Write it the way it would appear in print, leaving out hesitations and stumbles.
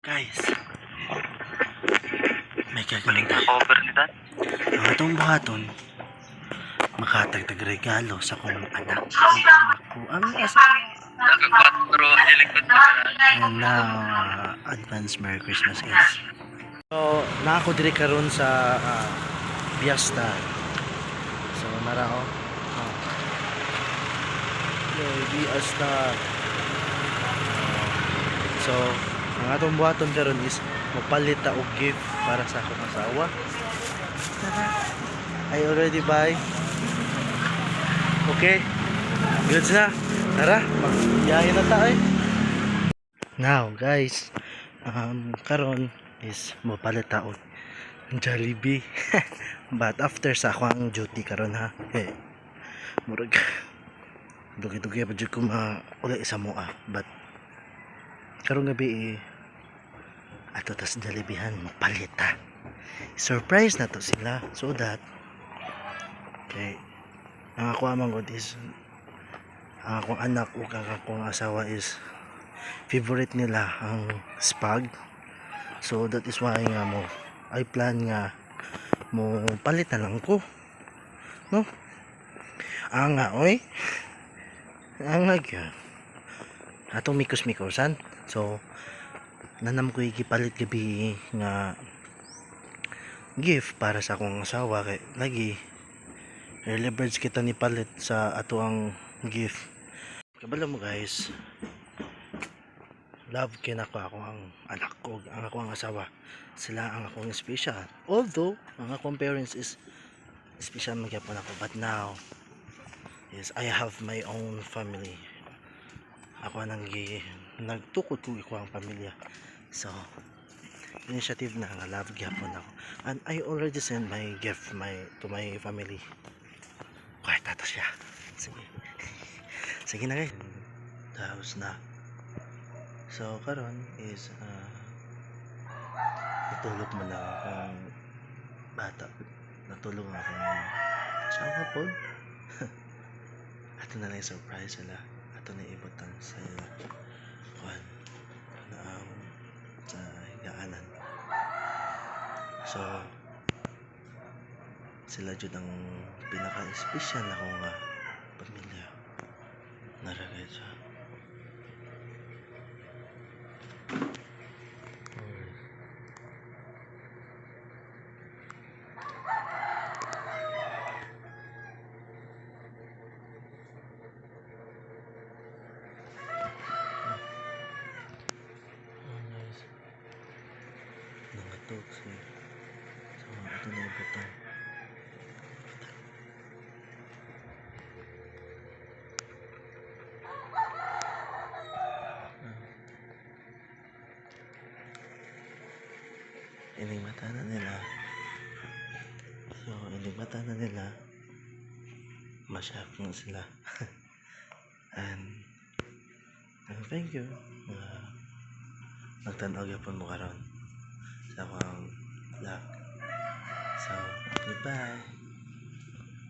Guys, may gagawin tayo. Cover ni Dan. Ang atong buhaton, makatagtag regalo sa kong anak. Ako ang asawa. Naka-4 helikod na And now, advance Merry Christmas, guys. So, naako diri karon sa Fiesta. So, narao. Fiesta. So, ang atong buhaton karon is mapalit ta og gift para sa akong asawa. I already buy. Okay. Good na. Tara, magbiyahe na tayo. Now, guys, karon is mapalit ta og Jollibee. But after sa akong duty karon ha. Okay. Murag dugi-dugi pa jud ko uli sa mua. But karong gabi ato tas Jollibeehan mapalit ta. Surprise na to sila so that okay, ang ako amang god is ang akong anak o akong asawa is favorite nila ang spag. So that is why nga mo I plan nga mo palit na lang ko, no? Anga oy, anga gyud atong mikos-mikosan. So nanam ko igipalit gabi nga gift para sa akong asawa kay lagi early birds kita ni palit sa ato ang gift. Kabalo mo guys, love kinako ako ang anak ko, ang ako ang asawa, sila ang akong special. Although ang akong parents is special magyapon ako, but now is I have my own family. Ako nang nagtukod ko iko ang pamilya. So initiative na nga love gyapon ako, and I already sent my gift to my family. Kahit tato siya. Sige. Sige na guys. Tapos na. So karon is natulog mo na akong bata. Natulog ang akong asawa po. Ato na lang surprise sila. Ato na ibutan sa kuan sa higaanan. So sila jud ang pinaka-special na akong pamilya. Naragay siya. Nangatok siya. So ito na ibutan. Inimata na nila. So inimata na nila. Masyak na sila. And thank you. Nagtanaw yapon mo karon sa akong vlog. So goodbye.